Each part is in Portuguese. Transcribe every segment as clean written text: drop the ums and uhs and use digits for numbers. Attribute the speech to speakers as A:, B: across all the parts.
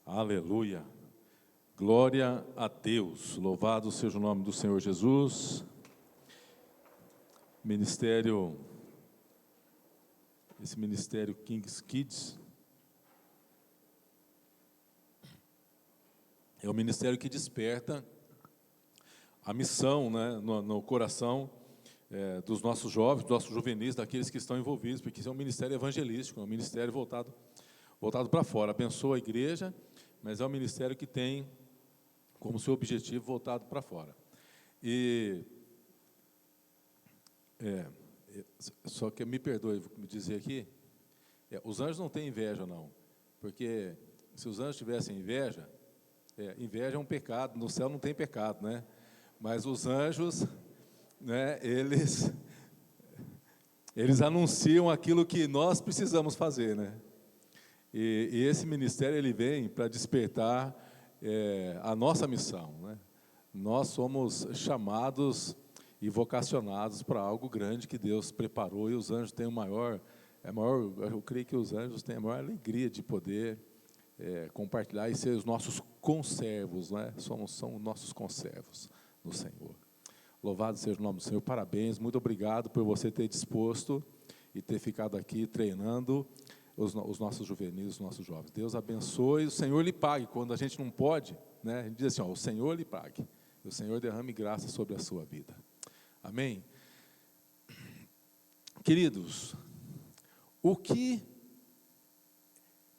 A: Aleluia, glória a Deus, louvado seja o nome do Senhor Jesus. Esse ministério King's Kids é o ministério que desperta a missão, né, no coração dos nossos jovens, dos nossos juvenis, daqueles que estão envolvidos, porque isso é um ministério evangelístico, é um ministério voltado para fora, abençoa a igreja, mas é um ministério que tem como seu objetivo voltado para fora. Só que me perdoe, vou me dizer aqui, os anjos não têm inveja não, porque se os anjos tivessem inveja, inveja é um pecado, no céu não tem pecado, né? Mas os anjos, né, eles anunciam aquilo que nós precisamos fazer, né? E esse ministério ele vem para despertar a nossa missão, né? Nós somos chamados e vocacionados para algo grande que Deus preparou, e os anjos têm eu creio que os anjos têm a maior alegria de poder compartilhar e ser os nossos conservos, né? São nossos conservos no Senhor. Louvado seja o nome do Senhor, parabéns, muito obrigado por você ter disposto e ter ficado aqui treinando os nossos juvenis, os nossos jovens. Deus abençoe, o Senhor lhe pague. Quando a gente não pode, né, a gente diz assim, o Senhor lhe pague, o Senhor derrame graça sobre a sua vida. Amém? Queridos, o que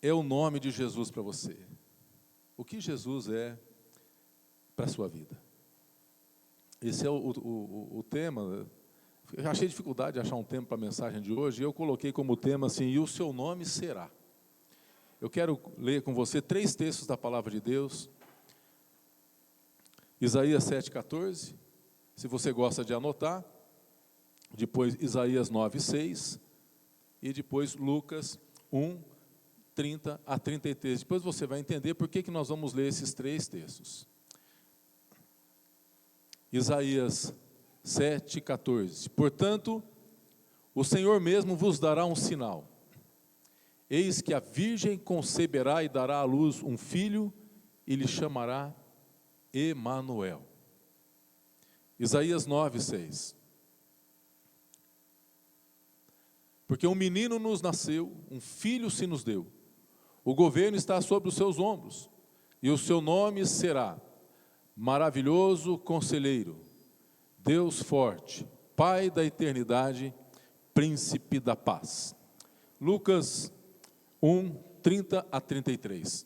A: é o nome de Jesus para você? O que Jesus é para a sua vida? Esse é o tema. Eu achei dificuldade de achar um tema para a mensagem de hoje, e eu coloquei como tema assim, e o seu nome será. Eu quero ler com você 3 textos da palavra de Deus. Isaías 7,14, se você gosta de anotar, depois Isaías 9,6, e depois Lucas 1, 30 a 33. Depois você vai entender por que nós vamos ler esses 3 textos. Isaías 7,14. Portanto, o Senhor mesmo vos dará um sinal. Eis que a virgem conceberá e dará à luz um filho, e lhe chamará Emanuel. Isaías 9,6. Porque um menino nos nasceu, um filho se nos deu. O governo está sobre os seus ombros, e o seu nome será Maravilhoso Conselheiro, Deus Forte, Pai da Eternidade, Príncipe da Paz. Lucas 1, 30 a 33.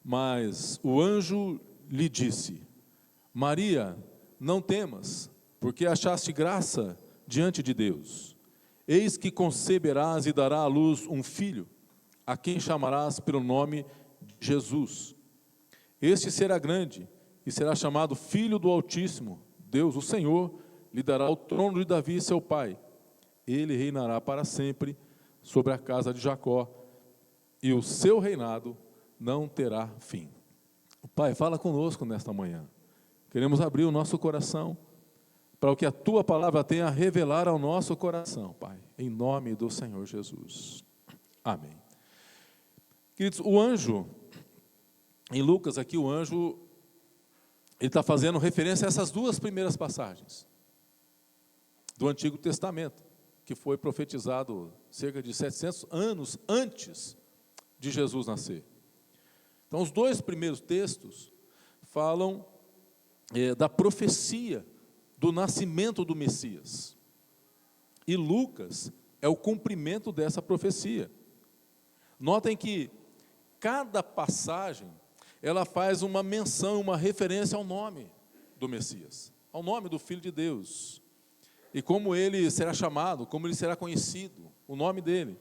A: Mas o anjo lhe disse, Maria, não temas, porque achaste graça diante de Deus. Eis que conceberás e dará à luz um filho, a quem chamarás pelo nome de Jesus. Este será grande e será chamado Filho do Altíssimo. Deus, o Senhor, lhe dará o trono de Davi, seu pai. Ele reinará para sempre sobre a casa de Jacó, e o seu reinado não terá fim. Pai, fala conosco nesta manhã. Queremos abrir o nosso coração para o que a Tua palavra tem a revelar ao nosso coração, Pai, em nome do Senhor Jesus. Amém. Queridos, o anjo, em Lucas aqui o anjo, ele está fazendo referência a essas 2 primeiras passagens do Antigo Testamento, que foi profetizado cerca de 700 anos antes de Jesus nascer. Então, os 2 primeiros textos falam da profecia do nascimento do Messias. E Lucas é o cumprimento dessa profecia. Notem que cada passagem ela faz uma menção, uma referência ao nome do Messias, ao nome do Filho de Deus, e como ele será chamado, como ele será conhecido, o nome dele.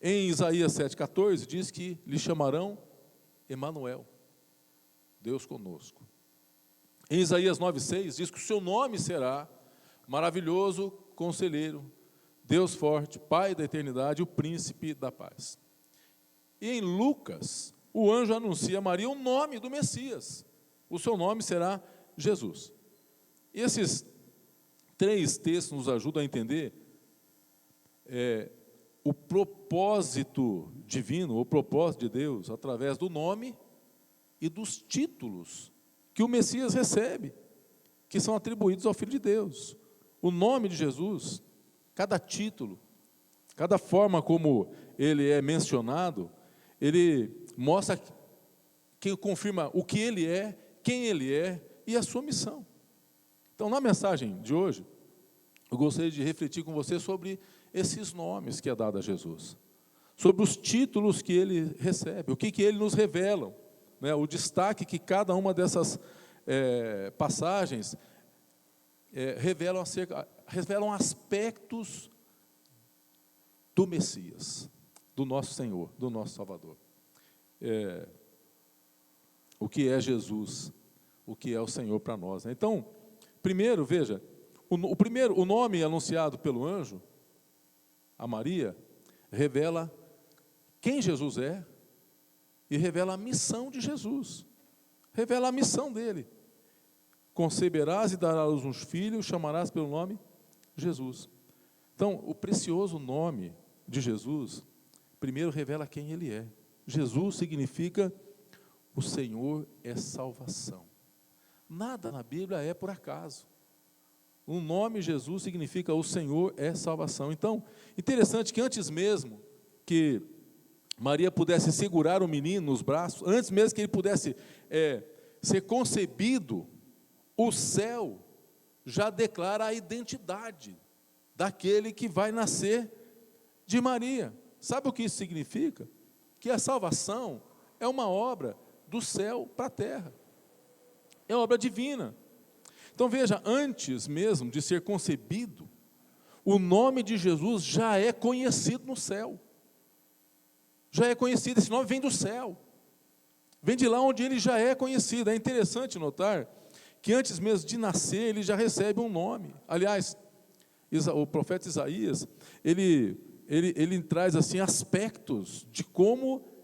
A: Em Isaías 7,14 diz que lhe chamarão Emanuel, Deus conosco. Em Isaías 9,6 diz que o seu nome será Maravilhoso Conselheiro, Deus Forte, Pai da Eternidade, o Príncipe da Paz. E em Lucas, o anjo anuncia a Maria o nome do Messias. O seu nome será Jesus. E esses 3 textos nos ajudam a entender o propósito divino, o propósito de Deus, através do nome e dos títulos que o Messias recebe, que são atribuídos ao Filho de Deus. O nome de Jesus, cada título, cada forma como ele é mencionado, ele mostra, quem confirma o que ele é, quem ele é e a sua missão. Então, na mensagem de hoje, eu gostaria de refletir com você sobre esses nomes que é dado a Jesus, sobre os títulos que ele recebe, o que ele nos revela, né? O destaque que cada uma dessas passagens revelam aspectos do Messias, do nosso Senhor, do nosso Salvador. O que é Jesus, o que é o Senhor para nós, né? Então, primeiro, veja, o nome anunciado pelo anjo a Maria revela quem Jesus é e revela a missão de Jesus, revela a missão dele. Conceberás e darás à luz um filho, chamarás pelo nome Jesus. Então, o precioso nome de Jesus, primeiro revela quem ele é. Jesus significa o Senhor é salvação. Nada na Bíblia é por acaso. O nome Jesus significa o Senhor é salvação. Então, interessante que antes mesmo que Maria pudesse segurar o menino nos braços, antes mesmo que ele pudesse ser concebido, o céu já declara a identidade daquele que vai nascer de Maria. Sabe o que isso significa? Que a salvação é uma obra do céu para a terra. É obra divina. Então veja, antes mesmo de ser concebido, o nome de Jesus já é conhecido no céu. Já é conhecido, esse nome vem do céu. Vem de lá onde ele já é conhecido. É interessante notar que antes mesmo de nascer, ele já recebe um nome. Aliás, o profeta Isaías, ele traz assim aspectos de como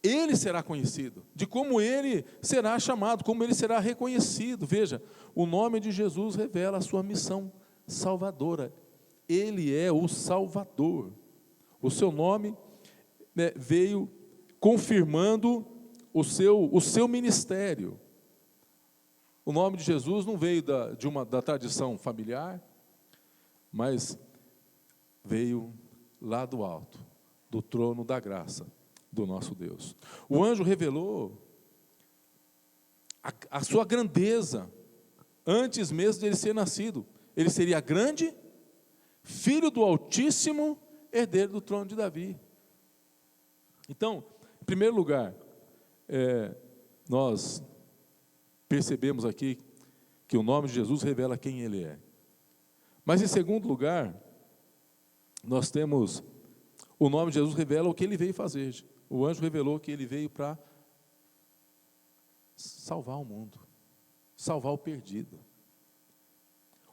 A: ele será conhecido, de como ele será chamado, como ele será reconhecido. Veja, o nome de Jesus revela a sua missão salvadora. Ele é o Salvador. O seu nome, né, veio confirmando o seu ministério. O nome de Jesus não veio da tradição familiar, mas veio lá do alto, do trono da graça do nosso Deus. O anjo revelou a sua grandeza antes mesmo de ele ser nascido. Ele seria grande, filho do Altíssimo, herdeiro do trono de Davi. Então, em primeiro lugar, nós percebemos aqui que o nome de Jesus revela quem ele é. Mas em segundo lugar, nós temos o nome de Jesus revela o que ele veio fazer. O anjo revelou que ele veio para salvar o mundo, salvar o perdido.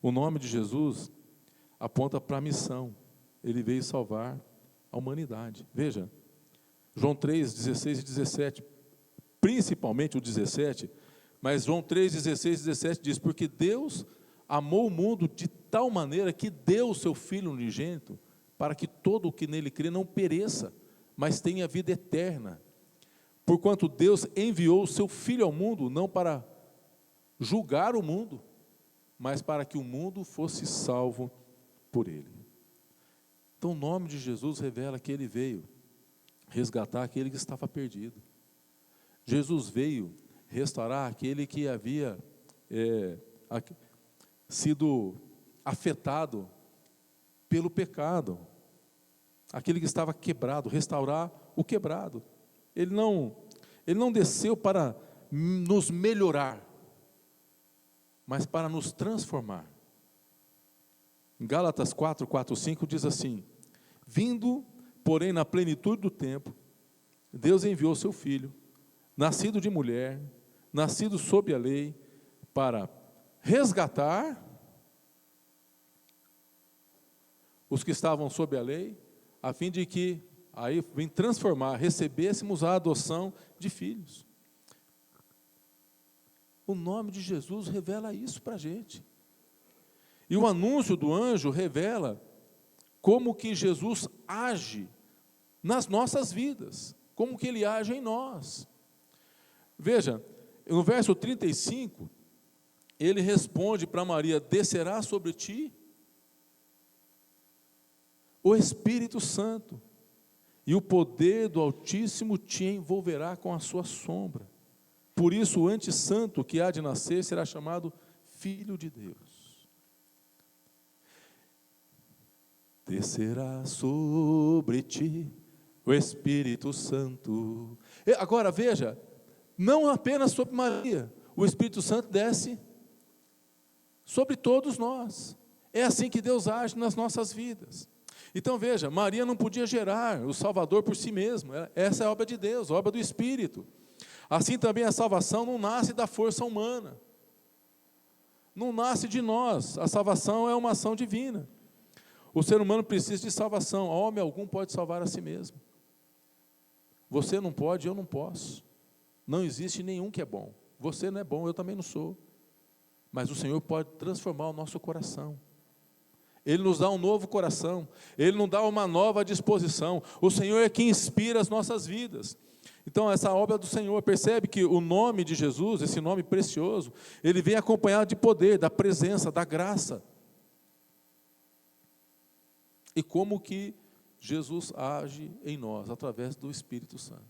A: O nome de Jesus aponta para a missão. Ele veio salvar a humanidade. Veja, João 3, 16 e 17, principalmente o 17, mas João 3, 16 e 17 diz: porque Deus amou o mundo de tal maneira que deu o seu Filho unigênito, para que todo o que nele crê não pereça, mas tenha vida eterna. Porquanto Deus enviou o seu Filho ao mundo, não para julgar o mundo, mas para que o mundo fosse salvo por ele. Então o nome de Jesus revela que ele veio resgatar aquele que estava perdido. Jesus veio restaurar aquele que havia sido afetado pelo pecado, aquele que estava quebrado, restaurar o quebrado. Ele não desceu para nos melhorar, mas para nos transformar. Em Gálatas 4, 5 diz assim: vindo, porém, na plenitude do tempo, Deus enviou seu Filho, nascido de mulher, nascido sob a lei, para resgatar os que estavam sob a lei, a fim de que, aí vem transformar, recebêssemos a adoção de filhos. O nome de Jesus revela isso para a gente. E o anúncio do anjo revela como que Jesus age nas nossas vidas, como que Ele age em nós. Veja, no verso 35, Ele responde para Maria: descerá sobre ti o Espírito Santo, e o poder do Altíssimo te envolverá com a sua sombra. Por isso o anti-santo que há de nascer será chamado Filho de Deus. Descerá sobre ti o Espírito Santo. E agora veja, não apenas sobre Maria, o Espírito Santo desce sobre todos nós. É assim que Deus age nas nossas vidas. Então veja, Maria não podia gerar o Salvador por si mesma. Essa é a obra de Deus, a obra do Espírito. Assim também a salvação não nasce da força humana, não nasce de nós. A salvação é uma ação divina. O ser humano precisa de salvação. Homem algum pode salvar a si mesmo. Você não pode, eu não posso. Não existe nenhum que é bom. Você não é bom, eu também não sou. Mas o Senhor pode transformar o nosso coração. Ele nos dá um novo coração, Ele nos dá uma nova disposição. O Senhor é quem inspira as nossas vidas. Então essa obra do Senhor, percebe que o nome de Jesus, esse nome precioso, ele vem acompanhado de poder, da presença, da graça. E como que Jesus age em nós? Através do Espírito Santo.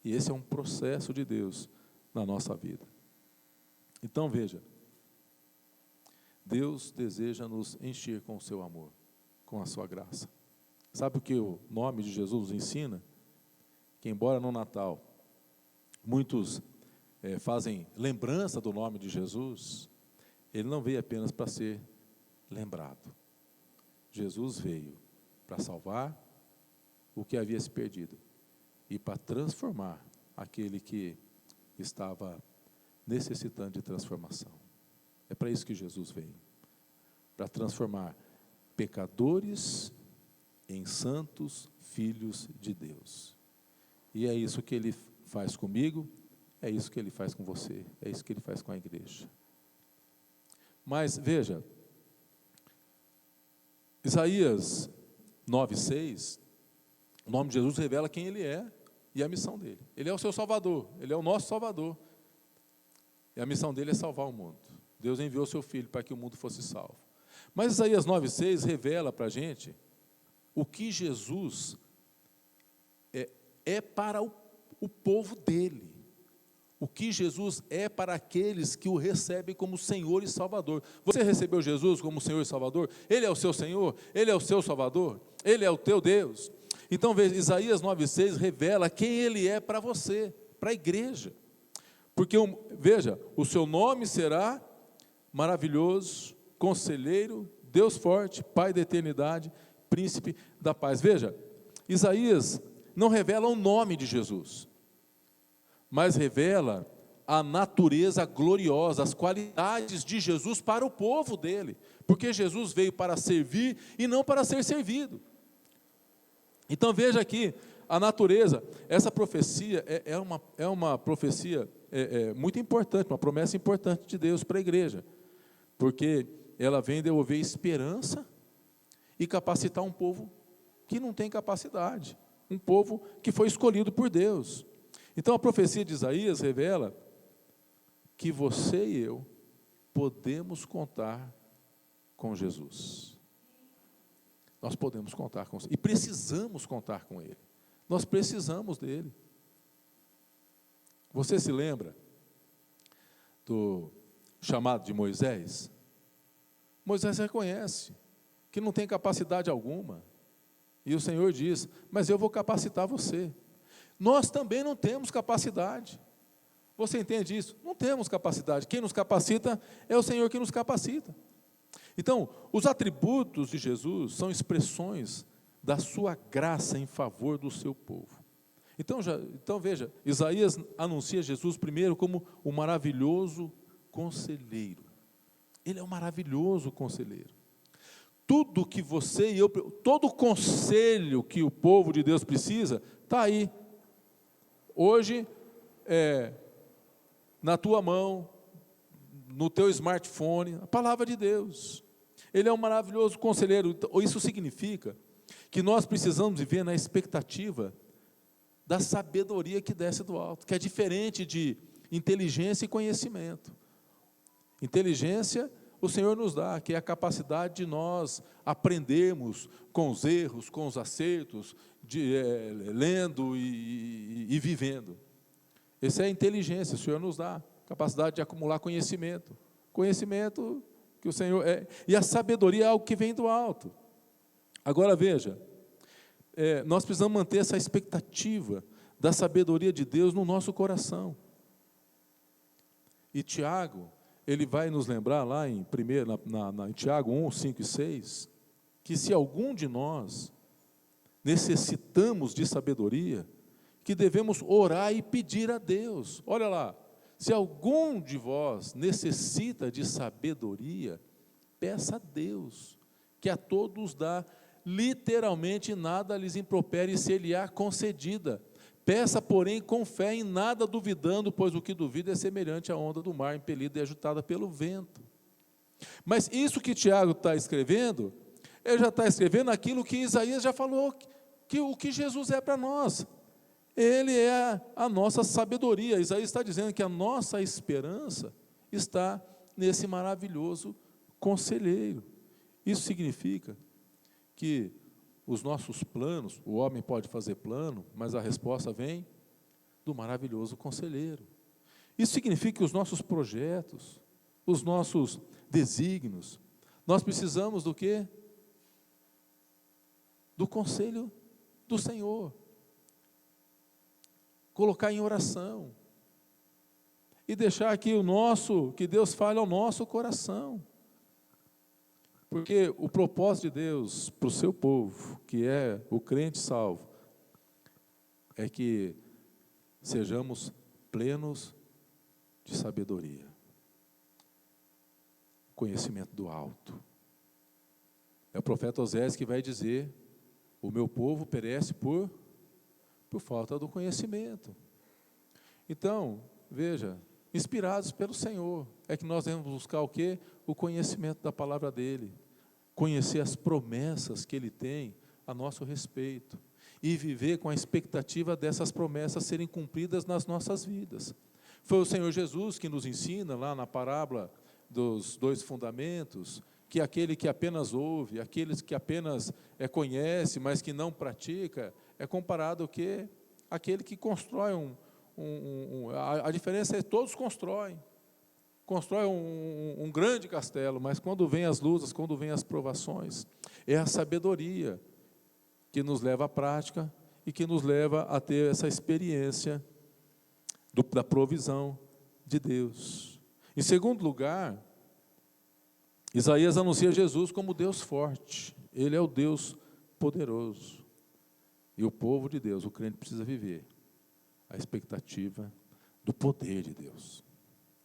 A: E esse é um processo de Deus na nossa vida. Então veja, Deus deseja nos encher com o seu amor, com a sua graça. Sabe o que o nome de Jesus nos ensina? Que embora no Natal muitos fazem lembrança do nome de Jesus, Ele não veio apenas para ser lembrado. Jesus veio para salvar o que havia se perdido e para transformar aquele que estava necessitando de transformação. É para isso que Jesus veio, para transformar pecadores em santos filhos de Deus. E é isso que Ele faz comigo, é isso que Ele faz com você, é isso que Ele faz com a igreja. Mas veja, Isaías 9:6, o nome de Jesus revela quem Ele é e a missão dele. Ele é o seu Salvador, Ele é o nosso Salvador. E a missão dele é salvar o mundo. Deus enviou o seu Filho para que o mundo fosse salvo. Mas Isaías 9:6 revela para a gente o que Jesus é para o povo dele. O que Jesus é para aqueles que o recebem como Senhor e Salvador. Você recebeu Jesus como Senhor e Salvador? Ele é o seu Senhor? Ele é o seu Salvador? Ele é o teu Deus? Então veja, Isaías 9:6 revela quem Ele é para você, para a igreja. Porque, veja, o seu nome será maravilhoso, conselheiro, Deus forte, Pai da eternidade, príncipe da paz. Veja, Isaías não revela o nome de Jesus, mas revela a natureza gloriosa, as qualidades de Jesus para o povo dele, porque Jesus veio para servir e não para ser servido. Então veja aqui a natureza. Essa profecia é uma profecia muito importante, uma promessa importante de Deus para a igreja, porque ela vem devolver esperança e capacitar um povo que não tem capacidade, um povo que foi escolhido por Deus. Então a profecia de Isaías revela que você e eu podemos contar com Jesus. Nós podemos contar com Ele, e precisamos contar com Ele. Nós precisamos dele. Você se lembra do chamado de Moisés? Moisés reconhece que não tem capacidade alguma. E o Senhor diz: mas eu vou capacitar você. Nós também não temos capacidade. Você entende isso? Não temos capacidade. Quem nos capacita é o Senhor que nos capacita. Então, os atributos de Jesus são expressões da sua graça em favor do seu povo. Então veja, Isaías anuncia Jesus primeiro como o maravilhoso conselheiro. Ele é um maravilhoso conselheiro. Tudo que você e eu, todo o conselho que o povo de Deus precisa, está aí. Hoje, na tua mão, no teu smartphone, a palavra de Deus. Ele é um maravilhoso conselheiro. Isso significa que nós precisamos viver na expectativa da sabedoria que desce do alto, que é diferente de inteligência e conhecimento. Inteligência o Senhor nos dá, que é a capacidade de nós aprendermos com os erros, com os acertos, lendo e vivendo. Essa é a inteligência, o Senhor nos dá, capacidade de acumular conhecimento. Conhecimento que o Senhor é. E a sabedoria é algo que vem do alto. Agora veja, nós precisamos manter essa expectativa da sabedoria de Deus no nosso coração. E Tiago, ele vai nos lembrar lá em Tiago 1, 5 e 6, que se algum de nós necessitamos de sabedoria, que devemos orar e pedir a Deus. Olha lá, se algum de vós necessita de sabedoria, peça a Deus, que a todos dá, literalmente nada lhes impropere e ser-lhe-á concedida. Peça, porém, com fé, em nada duvidando, pois o que duvida é semelhante à onda do mar, impelida e agitada pelo vento. Mas isso que Tiago está escrevendo, ele já está escrevendo aquilo que Isaías já falou, que o que Jesus é para nós. Ele é a nossa sabedoria. Isaías está dizendo que a nossa esperança está nesse maravilhoso conselheiro. Isso significa que os nossos planos, o homem pode fazer plano, mas a resposta vem do maravilhoso conselheiro. Isso significa que os nossos projetos, os nossos desígnios, nós precisamos do quê? Do conselho do Senhor. Colocar em oração. E deixar que que Deus fale ao nosso coração. Porque o propósito de Deus para o seu povo, que é o crente salvo, é que sejamos plenos de sabedoria, conhecimento do alto. É o profeta Osés que vai dizer: o meu povo perece por falta do conhecimento. Então, veja, inspirados pelo Senhor, é que nós devemos buscar o quê? O conhecimento da palavra dEle, conhecer as promessas que Ele tem a nosso respeito, e viver com a expectativa dessas promessas serem cumpridas nas nossas vidas. Foi o Senhor Jesus que nos ensina, lá na parábola dos 2 fundamentos, que aquele que apenas ouve, aqueles que apenas conhece, mas que não pratica, é comparado ao quê? Aquele que constrói a diferença é que todos constroem um grande castelo, mas quando vem as lutas, quando vem as provações, é a sabedoria que nos leva à prática e que nos leva a ter essa experiência da provisão de Deus. Em segundo lugar, Isaías anuncia Jesus como Deus forte. Ele é o Deus poderoso. E o povo de Deus, o crente, precisa viver a expectativa do poder de Deus.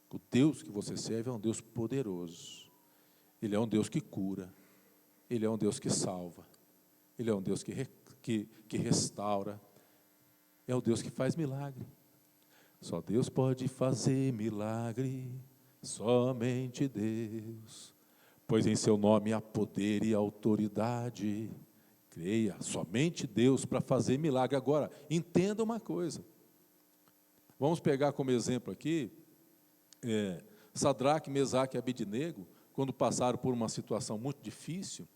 A: O Deus que você serve é um Deus poderoso. Ele é um Deus que cura. Ele é um Deus que salva. Ele é um Deus que restaura. É o Deus que faz milagre. Só Deus pode fazer milagre, somente Deus. Pois em seu nome há poder e autoridade. Creia, somente Deus para fazer milagre. Agora, entenda uma coisa. Vamos pegar como exemplo aqui, Sadraque, Mesaque e Abednego, quando passaram por uma situação muito difícil,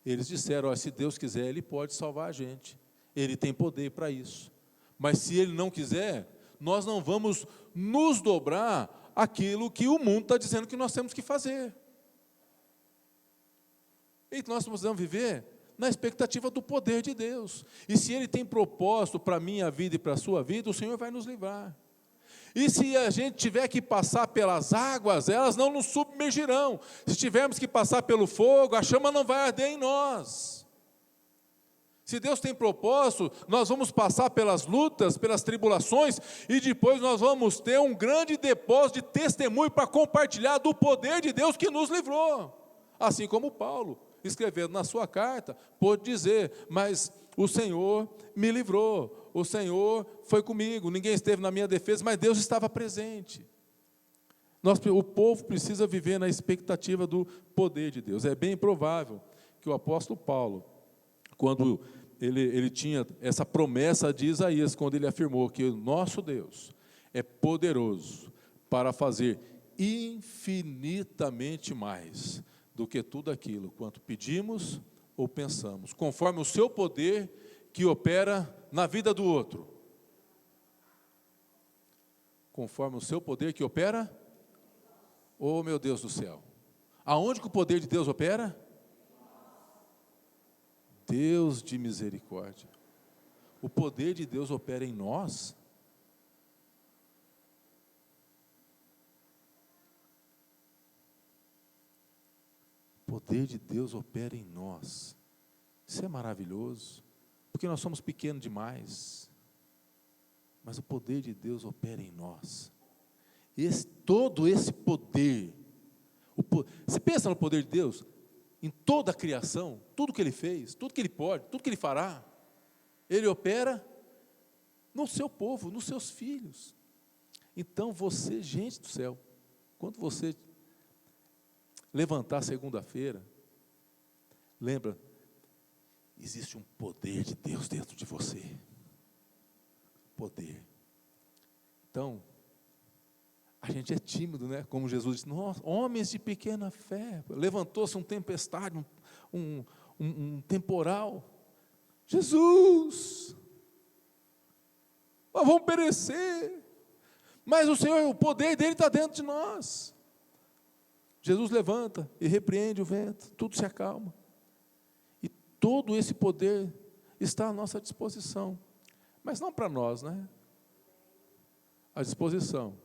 A: eles disseram: se Deus quiser, Ele pode salvar a gente. Ele tem poder para isso. Mas se Ele não quiser, nós não vamos nos dobrar aquilo que o mundo está dizendo que nós temos que fazer. E nós precisamos viver na expectativa do poder de Deus. E se Ele tem propósito para a minha vida e para a sua vida, o Senhor vai nos livrar. E se a gente tiver que passar pelas águas, elas não nos submergirão. Se tivermos que passar pelo fogo, a chama não vai arder em nós. Se Deus tem propósito, nós vamos passar pelas lutas, pelas tribulações, e depois nós vamos ter um grande depósito de testemunho para compartilhar do poder de Deus que nos livrou. Assim como Paulo, escrevendo na sua carta, pôde dizer: mas o Senhor me livrou, o Senhor foi comigo, ninguém esteve na minha defesa, mas Deus estava presente. O povo precisa viver na expectativa do poder de Deus. É bem provável que o apóstolo Paulo, quando ele tinha essa promessa de Isaías, quando ele afirmou que o nosso Deus é poderoso para fazer infinitamente mais do que tudo aquilo quanto pedimos ou pensamos, conforme o seu poder que opera na vida do outro. Conforme o seu poder que opera, oh meu Deus do céu, aonde que o poder de Deus opera? Deus de misericórdia. O poder de Deus opera em nós. O poder de Deus opera em nós. Isso é maravilhoso, porque nós somos pequenos demais, mas o poder de Deus opera em nós. Todo esse poder, você pensa no poder de Deus? Em toda a criação, tudo que Ele fez, tudo que Ele pode, tudo que Ele fará, Ele opera no seu povo, nos seus filhos. Então você, gente do céu, quando você levantar segunda-feira, lembra, existe um poder de Deus dentro de você. Poder. Então, a gente é tímido, né? Como Jesus disse, nós, homens de pequena fé, levantou-se uma tempestade, um temporal. Jesus, nós vamos perecer, mas o Senhor, o poder dele está dentro de nós. Jesus levanta e repreende o vento, tudo se acalma. E todo esse poder está à nossa disposição, mas não para nós, né? À disposição,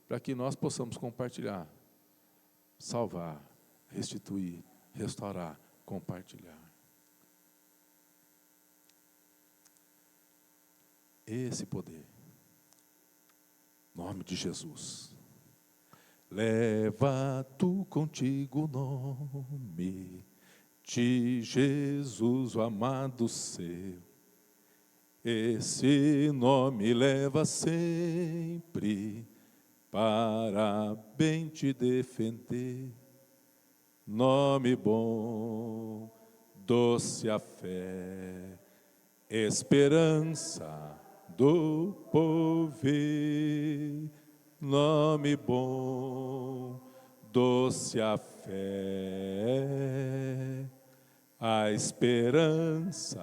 A: para que nós possamos compartilhar, salvar, restituir, restaurar, compartilhar. Esse poder, em nome de Jesus. Leva tu contigo o nome de Jesus, o amado seu. Esse nome leva sempre para bem te defender. Nome bom, doce a fé, esperança do povo. Nome bom, doce a fé, a esperança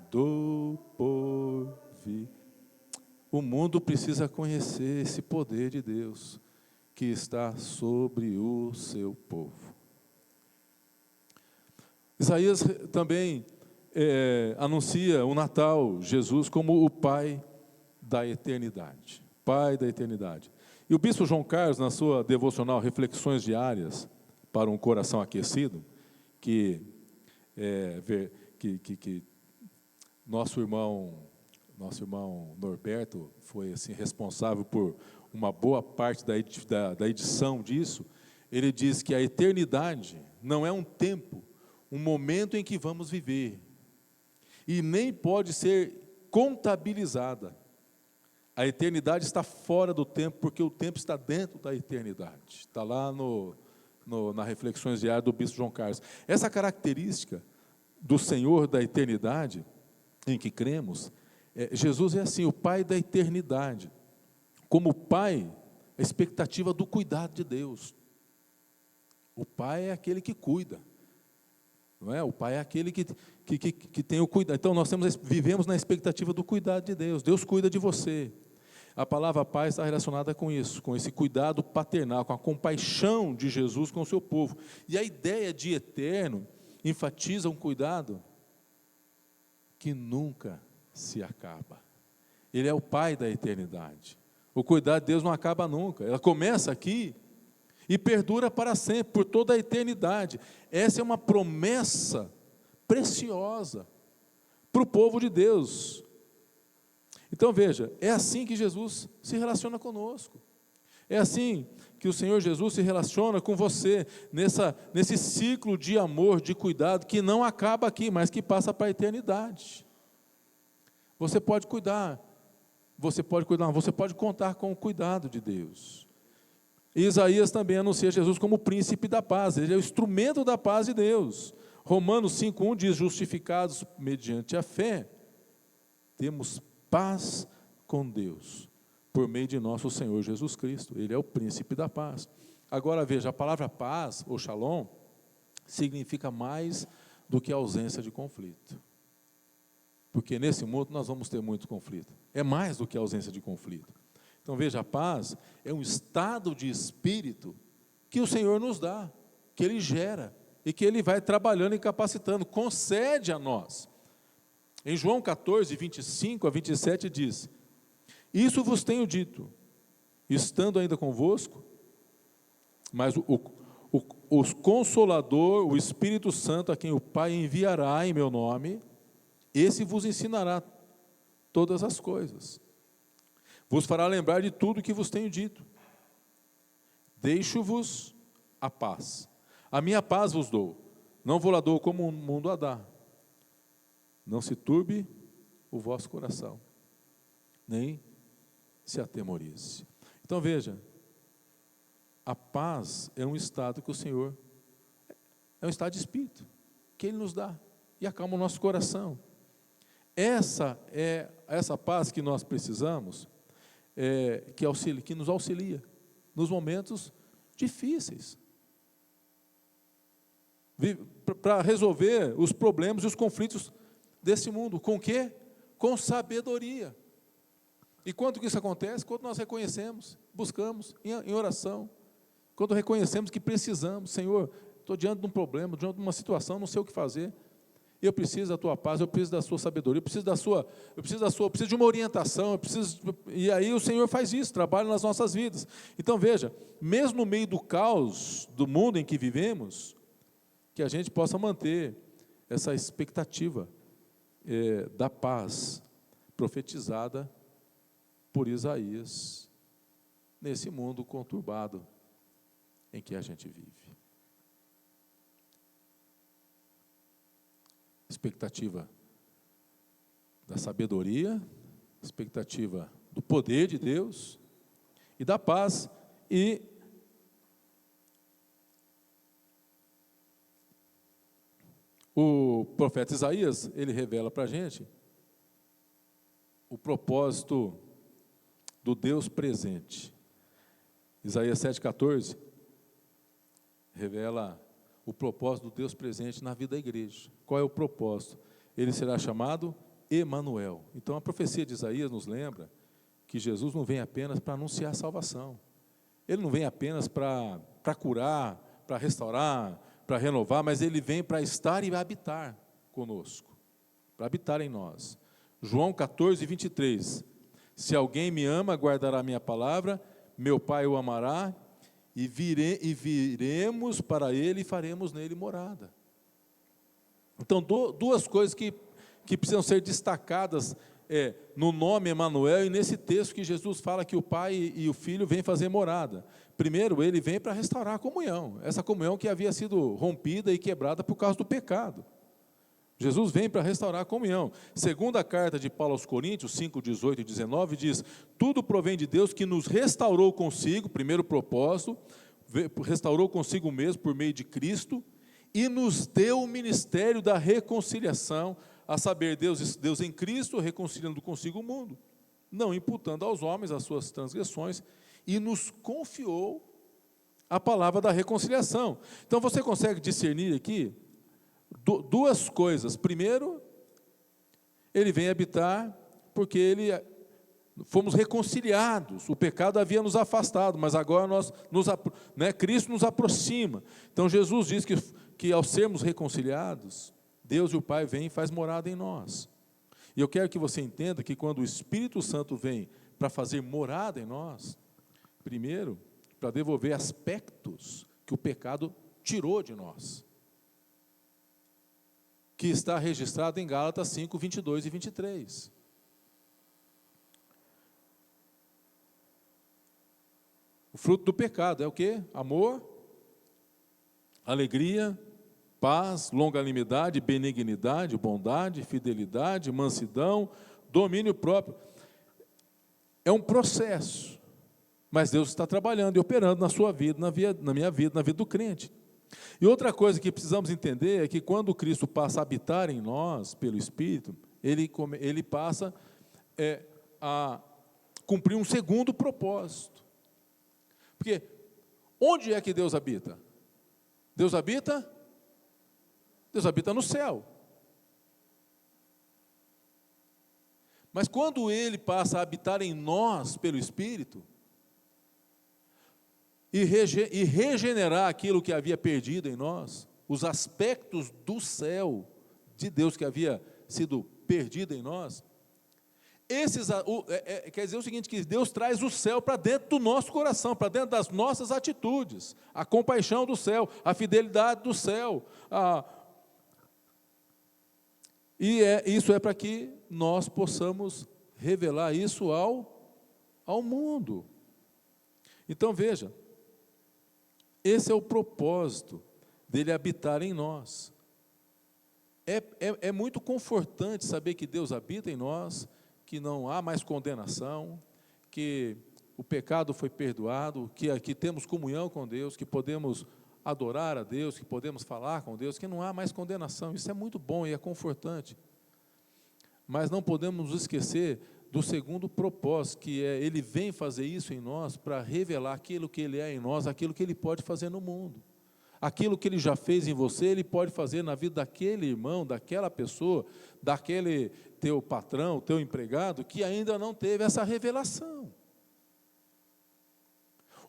A: do povo. O mundo precisa conhecer esse poder de Deus que está sobre o seu povo. Isaías também anuncia o Natal, Jesus como o Pai da eternidade. Pai da eternidade. E o bispo João Carlos, na sua devocional Reflexões Diárias para um Coração Aquecido, que nosso irmão Norberto foi assim, responsável por uma boa parte da edição disso, ele diz que a eternidade não é um tempo, um momento em que vamos viver, e nem pode ser contabilizada. A eternidade está fora do tempo, porque o tempo está dentro da eternidade. Está lá na Reflexões Diárias do bispo João Carlos. Essa característica do Senhor da eternidade, em que cremos, Jesus é assim, o Pai da eternidade. Como Pai, a expectativa do cuidado de Deus. O Pai é aquele que cuida. Não é? O Pai é aquele que tem o cuidado. Então, nós vivemos na expectativa do cuidado de Deus. Deus cuida de você. A palavra Pai está relacionada com isso, com esse cuidado paternal, com a compaixão de Jesus com o seu povo. E a ideia de eterno enfatiza um cuidado que nunca se acaba. Ele é o Pai da eternidade. O cuidado de Deus não acaba nunca. Ela começa aqui e perdura para sempre, por toda a eternidade. Essa é uma promessa preciosa para o povo de Deus. Então veja, é assim que Jesus se relaciona conosco. É assim que o Senhor Jesus se relaciona com você, nesse ciclo de amor, de cuidado, que não acaba aqui, mas que passa para a eternidade. Você pode cuidar, você pode contar com o cuidado de Deus. E Isaías também anuncia Jesus como o príncipe da paz, ele é o instrumento da paz de Deus. Romanos 5,1 diz: justificados mediante a fé, temos paz com Deus, por meio de nosso Senhor Jesus Cristo. Ele é o príncipe da paz. Agora veja, a palavra paz, ou shalom, significa mais do que ausência de conflito. Porque nesse mundo nós vamos ter muito conflito. É mais do que ausência de conflito. Então veja, a paz é um estado de espírito que o Senhor nos dá, que Ele gera, e que Ele vai trabalhando e capacitando, concede a nós. Em João 14, 25 a 27 diz: isso vos tenho dito, estando ainda convosco, mas o Consolador, o Espírito Santo, a quem o Pai enviará em meu nome, esse vos ensinará todas as coisas, vos fará lembrar de tudo que vos tenho dito. Deixo-vos a paz, a minha paz vos dou, não vou lá dou como o mundo a dá. Não se turbe o vosso coração, nem se atemorize. Então veja, a paz é um estado que o Senhor, é um estado de espírito, que Ele nos dá, e acalma o nosso coração. Essa paz que nós precisamos, que nos auxilia nos momentos difíceis, para resolver os problemas e os conflitos desse mundo. Com o quê? Com sabedoria. E quando que isso acontece? Quando nós reconhecemos, buscamos em oração, quando reconhecemos que precisamos. Senhor, estou diante de um problema, diante de uma situação, não sei o que fazer, eu preciso da tua paz, eu preciso da sua sabedoria, eu preciso de uma orientação, e aí o Senhor faz isso, trabalha nas nossas vidas. Então veja, mesmo no meio do caos do mundo em que vivemos, que a gente possa manter essa expectativa da paz profetizada por Isaías nesse mundo conturbado em que a gente vive. Expectativa da sabedoria, expectativa do poder de Deus e da paz. E o profeta Isaías, ele revela para a gente o propósito do Deus presente. Isaías 7,14 revela o propósito do Deus presente na vida da igreja. Qual é o propósito? Ele será chamado Emanuel. Então a profecia de Isaías nos lembra que Jesus não vem apenas para anunciar a salvação. Ele não vem apenas para curar, para restaurar, para renovar, mas Ele vem para estar e habitar conosco, para habitar em nós. João 14, 23. Se alguém me ama, guardará a minha palavra, meu Pai o amará, e viremos para Ele e faremos nele morada. Então, duas coisas que precisam ser destacadas no nome Emanuel e nesse texto que Jesus fala que o Pai e o Filho vêm fazer morada. Primeiro, Ele vem para restaurar a comunhão, essa comunhão que havia sido rompida e quebrada por causa do pecado. Jesus vem para restaurar a comunhão. Segunda carta de Paulo aos Coríntios, 5, 18 e 19, diz: tudo provém de Deus que nos restaurou consigo, primeiro propósito, restaurou consigo mesmo por meio de Cristo, e nos deu o ministério da reconciliação, a saber, Deus em Cristo, reconciliando consigo o mundo, não imputando aos homens as suas transgressões, e nos confiou a palavra da reconciliação. Então você consegue discernir aqui duas coisas. Primeiro, Ele vem habitar porque fomos reconciliados, o pecado havia nos afastado, mas agora Cristo nos aproxima. Então Jesus diz que ao sermos reconciliados, Deus e o Pai vêm e faz morada em nós. E eu quero que você entenda que quando o Espírito Santo vem para fazer morada em nós, primeiro, para devolver aspectos que o pecado tirou de nós, que está registrado em Gálatas 5, 22 e 23. O fruto do pecado é o quê? Amor, alegria, paz, longanimidade, benignidade, bondade, fidelidade, mansidão, domínio próprio. É um processo, mas Deus está trabalhando e operando na sua vida, na minha vida, na vida do crente. E outra coisa que precisamos entender é que quando Cristo passa a habitar em nós, pelo Espírito, ele passa a cumprir um segundo propósito. Porque onde é que Deus habita? Deus habita no céu. Mas quando Ele passa a habitar em nós pelo Espírito, e regenerar aquilo que havia perdido em nós, os aspectos do céu de Deus que havia sido perdido em nós, quer dizer o seguinte, que Deus traz o céu para dentro do nosso coração, para dentro das nossas atitudes, a compaixão do céu, a fidelidade do céu, isso é para que nós possamos revelar isso ao mundo. Então veja, esse é o propósito dele habitar em nós. É muito confortante saber que Deus habita em nós, que não há mais condenação, que o pecado foi perdoado, que aqui temos comunhão com Deus, que podemos adorar a Deus, que podemos falar com Deus, que não há mais condenação. Isso é muito bom e é confortante. Mas não podemos nos esquecer do segundo propósito, que é, Ele vem fazer isso em nós para revelar aquilo que Ele é em nós, aquilo que Ele pode fazer no mundo. Aquilo que Ele já fez em você, Ele pode fazer na vida daquele irmão, daquela pessoa, daquele teu patrão, teu empregado, que ainda não teve essa revelação.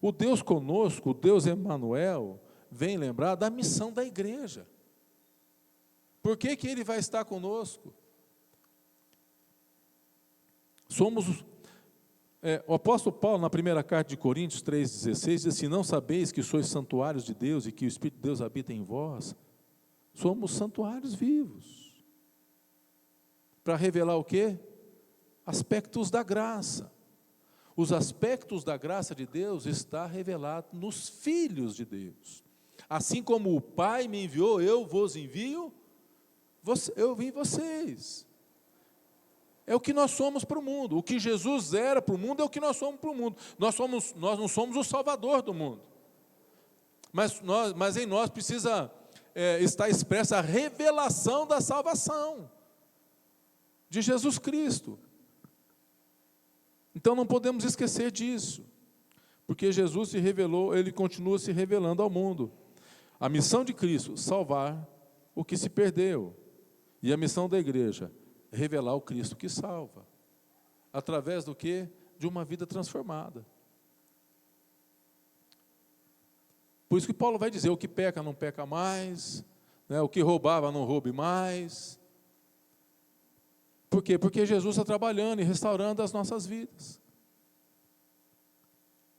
A: O Deus conosco, o Deus Emanuel, vem lembrar da missão da igreja. Por que Ele vai estar conosco? O apóstolo Paulo, na primeira carta de Coríntios 3,16, diz assim: não sabeis que sois santuários de Deus e que o Espírito de Deus habita em vós? Somos santuários vivos. Para revelar o quê? Aspectos da graça. Os aspectos da graça de Deus está revelado nos filhos de Deus. Assim como o Pai me enviou, eu vos envio, eu vim vocês. É o que nós somos para o mundo. O que Jesus era para o mundo é o que nós somos para o mundo. Nós não somos o Salvador do mundo. Mas em nós precisa estar expressa a revelação da salvação de Jesus Cristo. Então não podemos esquecer disso. Porque Jesus se revelou, Ele continua se revelando ao mundo. A missão de Cristo, salvar o que se perdeu. E a missão da igreja, revelar o Cristo que salva. Através do quê? De uma vida transformada. Por isso que Paulo vai dizer, o que peca não peca mais, né? O que roubava não roube mais. Por quê? Porque Jesus está trabalhando e restaurando as nossas vidas.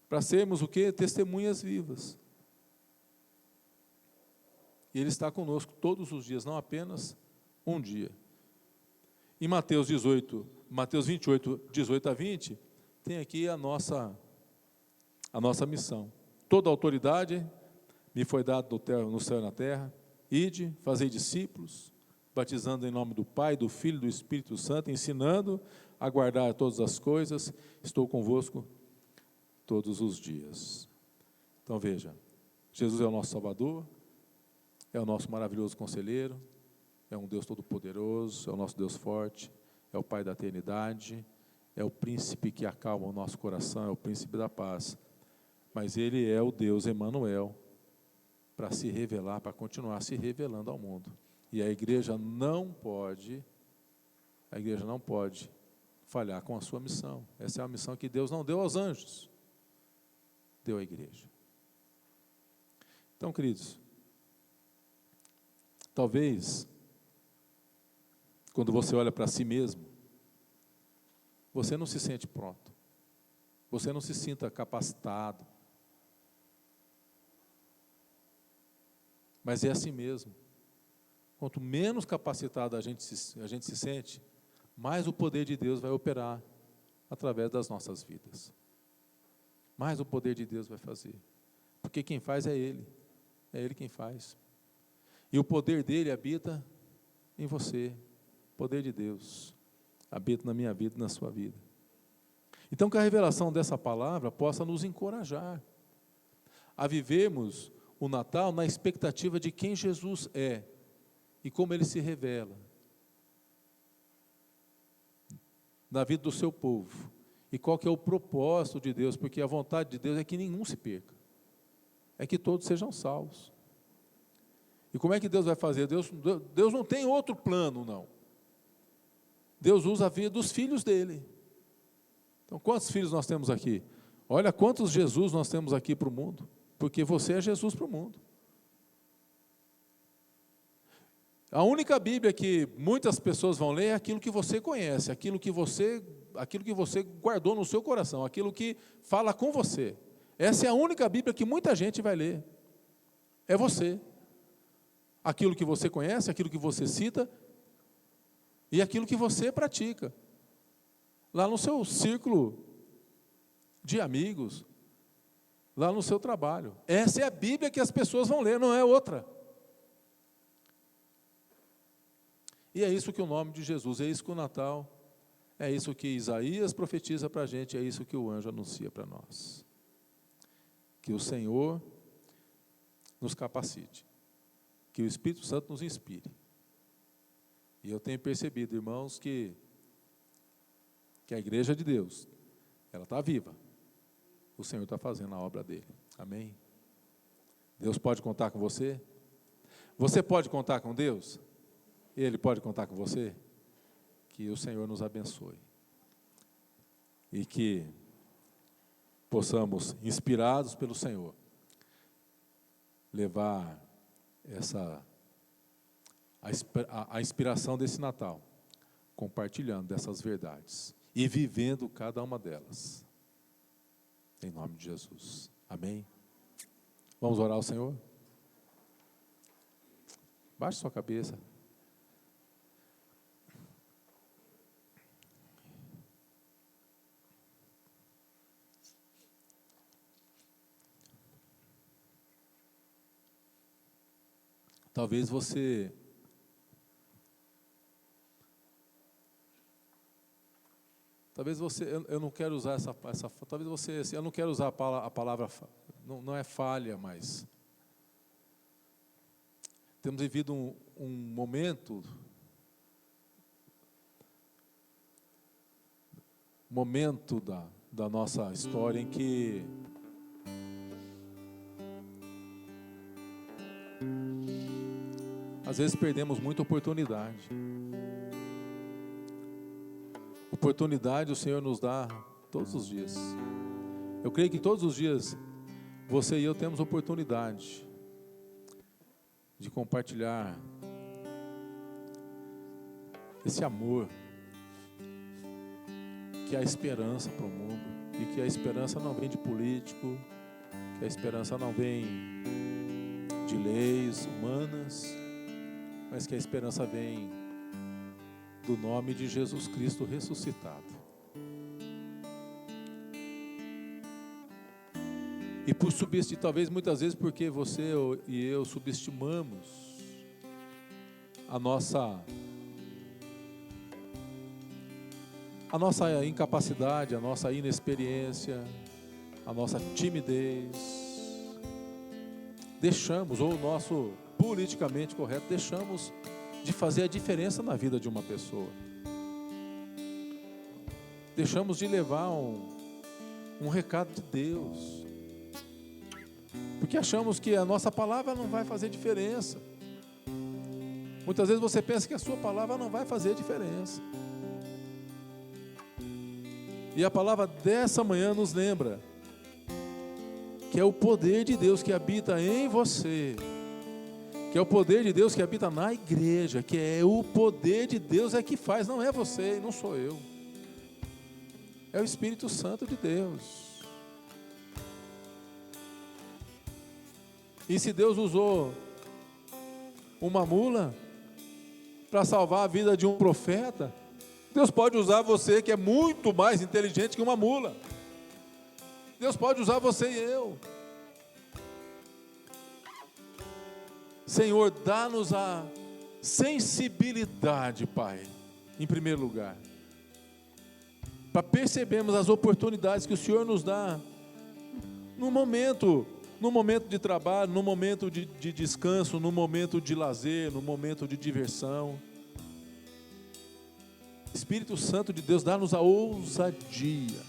A: Para sermos o quê? Testemunhas vivas. E Ele está conosco todos os dias, não apenas um dia. Em Mateus 28, 18 a 20, tem aqui a nossa missão. Toda autoridade me foi dada no céu e na terra. Ide, fazei discípulos, batizando em nome do Pai, do Filho e do Espírito Santo, ensinando a guardar todas as coisas. Estou convosco todos os dias. Então veja, Jesus é o nosso Salvador, é o nosso maravilhoso conselheiro, é um Deus todo-poderoso, é o nosso Deus forte, é o Pai da eternidade, é o príncipe que acalma o nosso coração, é o príncipe da paz. Mas Ele é o Deus Emanuel, para se revelar, para continuar se revelando ao mundo. E a igreja não pode falhar com a sua missão. Essa é a missão que Deus não deu aos anjos, deu à igreja. Então, queridos, talvez, quando você olha para si mesmo, você não se sente pronto, você não se sinta capacitado, mas é assim mesmo. Quanto menos capacitado a gente se sente, mais o poder de Deus vai operar através das nossas vidas. Mais o poder de Deus vai fazer. Porque quem faz é Ele quem faz. E o poder dEle habita em você. O poder de Deus habita na minha vida e na sua vida. Então que a revelação dessa palavra possa nos encorajar a vivermos o Natal na expectativa de quem Jesus é e como Ele se revela na vida do seu povo. E qual que é o propósito de Deus, porque a vontade de Deus é que nenhum se perca, é que todos sejam salvos. E como é que Deus vai fazer? Deus não tem outro plano, não. Deus usa a vida dos filhos dele. Então, quantos filhos nós temos aqui? Olha quantos Jesus nós temos aqui para o mundo, porque você é Jesus para o mundo. A única Bíblia que muitas pessoas vão ler é aquilo que você conhece, aquilo que você guardou no seu coração, aquilo que fala com você. Essa é a única Bíblia que muita gente vai ler. É você. Aquilo que você conhece, aquilo que você cita e aquilo que você pratica. Lá no seu círculo de amigos, lá no seu trabalho. Essa é a Bíblia que as pessoas vão ler, não é outra. E é isso que o nome de Jesus, é isso que o Natal, é isso que Isaías profetiza para a gente, é isso que o anjo anuncia para nós. Que o Senhor nos capacite, que o Espírito Santo nos inspire. E eu tenho percebido, irmãos, que a igreja de Deus, ela está viva. O Senhor está fazendo a obra dele. Amém? Deus pode contar com você? Você pode contar com Deus? Ele pode contar com você? Que o Senhor nos abençoe. E que possamos, inspirados pelo Senhor, levar a inspiração desse Natal, compartilhando dessas verdades e vivendo cada uma delas. Em nome de Jesus. Amém? Vamos orar ao Senhor? Baixe sua cabeça. Talvez você eu não quero usar talvez você, assim, eu não quero usar a palavra não é falha, mas temos vivido um momento da nossa história em que às vezes perdemos muita oportunidade. Oportunidade o Senhor nos dá todos os dias. Eu creio que todos os dias você e eu temos oportunidade de compartilhar esse amor, que é a esperança para o mundo, e que a esperança não vem de político, que a esperança não vem de leis humanas, mas que a esperança vem do nome de Jesus Cristo ressuscitado. E por subestimar, talvez muitas vezes porque você e eu subestimamos a nossa incapacidade, a nossa inexperiência, a nossa timidez. Deixamos, ou o nosso politicamente correto, deixamos de fazer a diferença na vida de uma pessoa. Deixamos de levar um recado de Deus, porque achamos que a nossa palavra não vai fazer diferença. Muitas vezes você pensa que a sua palavra não vai fazer diferença. E a palavra dessa manhã nos lembra que é o poder de Deus que habita em você, que é o poder de Deus que habita na igreja, que é o poder de Deus que faz, não é você, não sou eu. É o Espírito Santo de Deus. E se Deus usou uma mula para salvar a vida de um profeta, Deus pode usar você, que é muito mais inteligente que uma mula. Deus pode usar você e eu. Senhor, dá-nos a sensibilidade, Pai, em primeiro lugar, para percebermos as oportunidades que o Senhor nos dá no momento no momento de trabalho, no momento de descanso, no momento de lazer, no momento de diversão. Espírito Santo de Deus, dá-nos a ousadia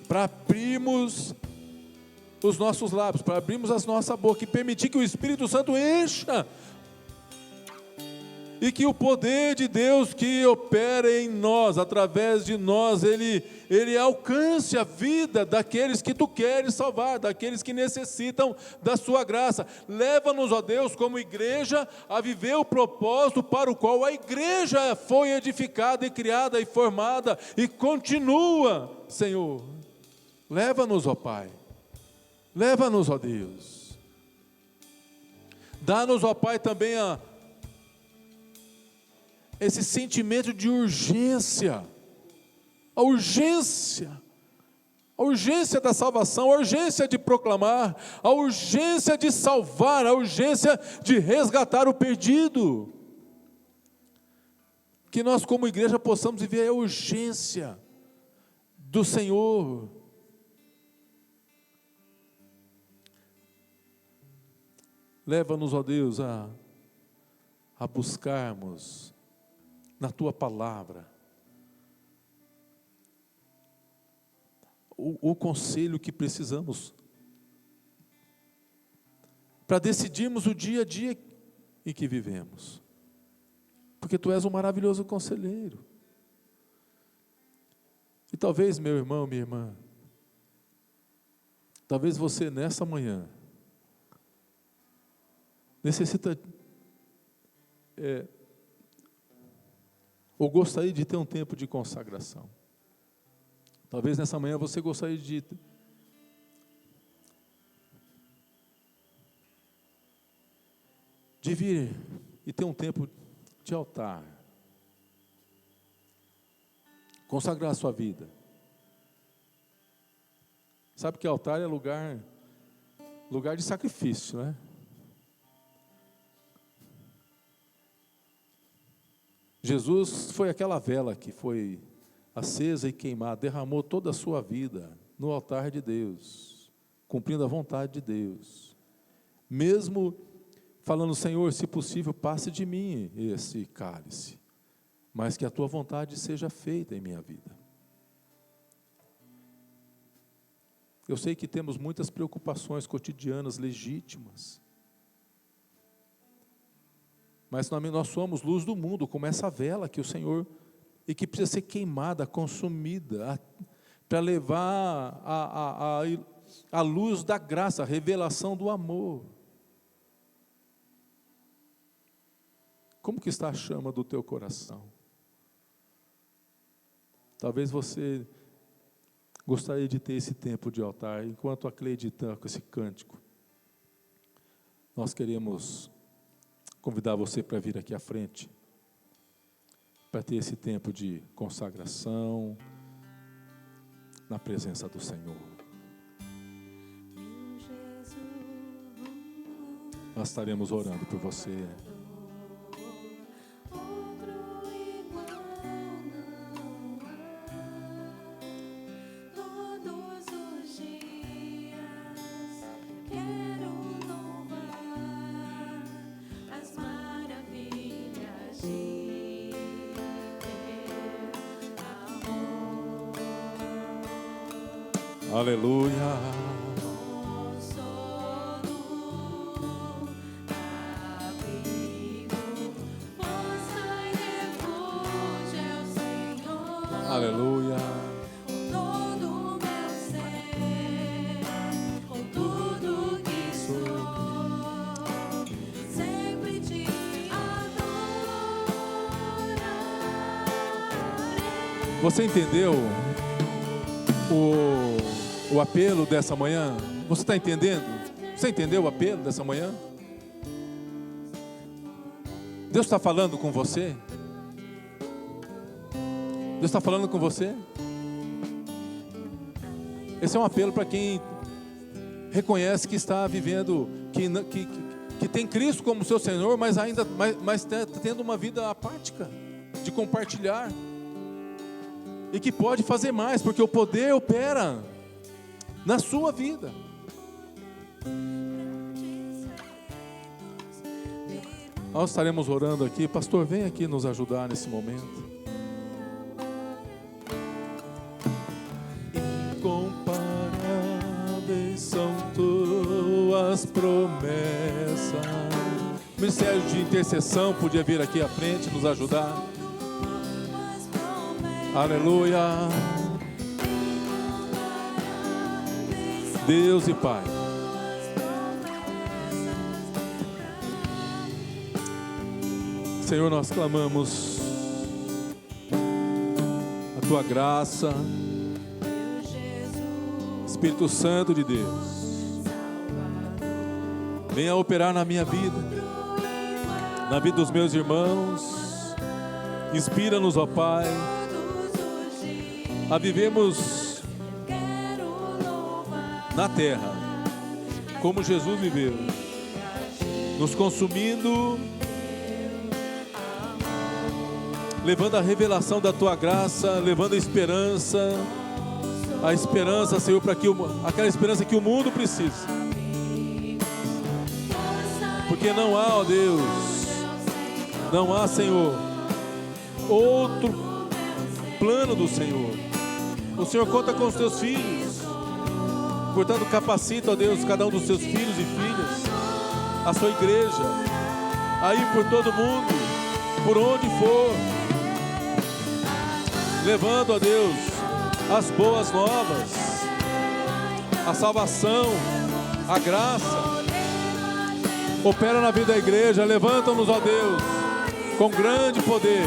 A: para abrirmos os nossos lábios, para abrirmos a nossa boca e permitir que o Espírito Santo encha e que o poder de Deus que opera em nós, através de nós, Ele alcance a vida daqueles que Tu queres salvar, daqueles que necessitam da Sua graça. Leva-nos, ó Deus, como igreja, a viver o propósito para o qual a igreja foi edificada e criada e formada e continua, Senhor. Leva-nos, ó Pai. Leva-nos, ó Deus. Dá-nos, ó Pai, também esse sentimento de urgência, a urgência da salvação, a urgência de proclamar, a urgência de salvar, a urgência de resgatar o perdido. Que nós como igreja possamos viver a urgência do Senhor. Leva-nos, ó Deus, a buscarmos na Tua palavra o conselho que precisamos para decidirmos o dia a dia em que vivemos, porque Tu és um maravilhoso conselheiro. E talvez, meu irmão, minha irmã, talvez você nessa manhã necessita ou gostaria de ter um tempo de consagração. Talvez nessa manhã você gostaria de vir e ter um tempo de altar, consagrar a sua vida. Sabe que altar é lugar de sacrifício, né? Jesus foi aquela vela que foi acesa e queimada, derramou toda a sua vida no altar de Deus, cumprindo a vontade de Deus. Mesmo falando, Senhor, se possível, passe de mim esse cálice, mas que a Tua vontade seja feita em minha vida. Eu sei que temos muitas preocupações cotidianas legítimas, mas nós somos luz do mundo, como essa vela que o Senhor, e que precisa ser queimada, consumida, para levar a luz da graça, a revelação do amor. Como que está a chama do teu coração? Talvez você gostaria de ter esse tempo de altar, enquanto a Cleide toca esse cântico. Nós queremos convidar você para vir aqui à frente, para ter esse tempo de consagração na presença do Senhor. Nós estaremos orando por você. Aleluia. Aleluia.
B: Com todo o meu ser, com tudo que sou, sempre te adorarei.
A: Você entendeu o apelo dessa manhã? Você está entendendo? Você entendeu o apelo dessa manhã? Deus está falando com você? Deus está falando com você? Esse é um apelo para quem reconhece que está vivendo, que tem Cristo como seu Senhor, mas ainda está tendo uma vida apática, de compartilhar, e que pode fazer mais, porque o poder opera na sua vida. Nós estaremos orando aqui. Pastor, vem aqui nos ajudar nesse momento. Incomparáveis são tuas promessas. O Ministério de Intercessão podia vir aqui à frente nos ajudar. Aleluia. Deus e Pai, Senhor, nós clamamos a Tua graça, Espírito Santo de Deus, venha operar na minha vida, na vida dos meus irmãos, inspira-nos, ó Pai, a vivermos na terra, como Jesus viveu, nos consumindo, levando a revelação da Tua graça, levando a esperança, Senhor, para que aquela esperança que o mundo precisa. Porque não há, ó Deus, não há, Senhor, outro plano do Senhor. O Senhor conta com os Teus filhos, portanto capacita, ó Deus, cada um dos Teus filhos e filhas, a Sua igreja, a ir por todo mundo, por onde for, levando, ó Deus, as boas novas, a salvação, a graça. Opera na vida da igreja, levanta-nos, ó Deus, com grande poder.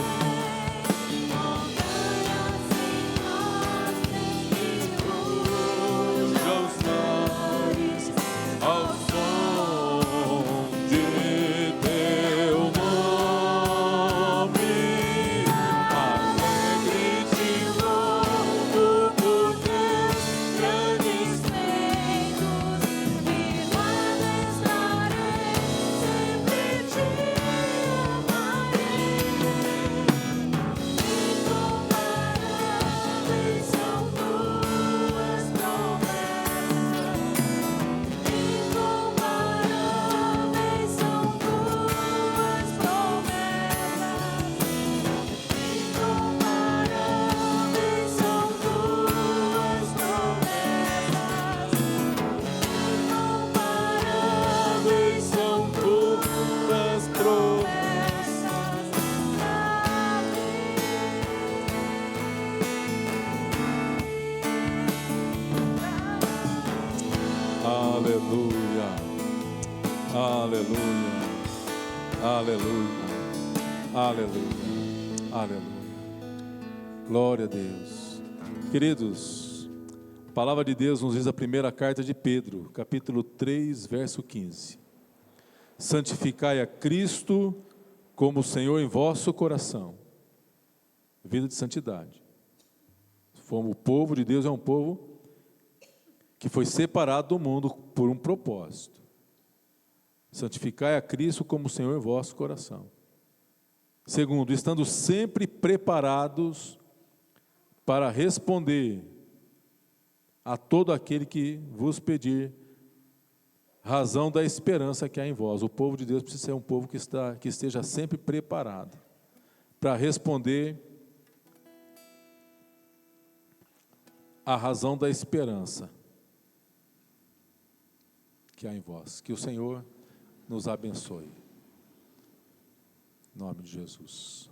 A: Aleluia, aleluia, aleluia, aleluia, aleluia. Glória a Deus. Queridos, a palavra de Deus nos diz a primeira carta de Pedro, capítulo 3, verso 15. Santificai a Cristo como Senhor em vosso coração. Vida de santidade. O povo de Deus é um povo que foi separado do mundo por um propósito. Santificai a Cristo como Senhor em vosso coração. Segundo, estando sempre preparados para responder a todo aquele que vos pedir razão da esperança que há em vós. O povo de Deus precisa ser um povo que esteja sempre preparado para responder a razão da esperança que há em vós. Que o Senhor nos abençoe. Em nome de Jesus.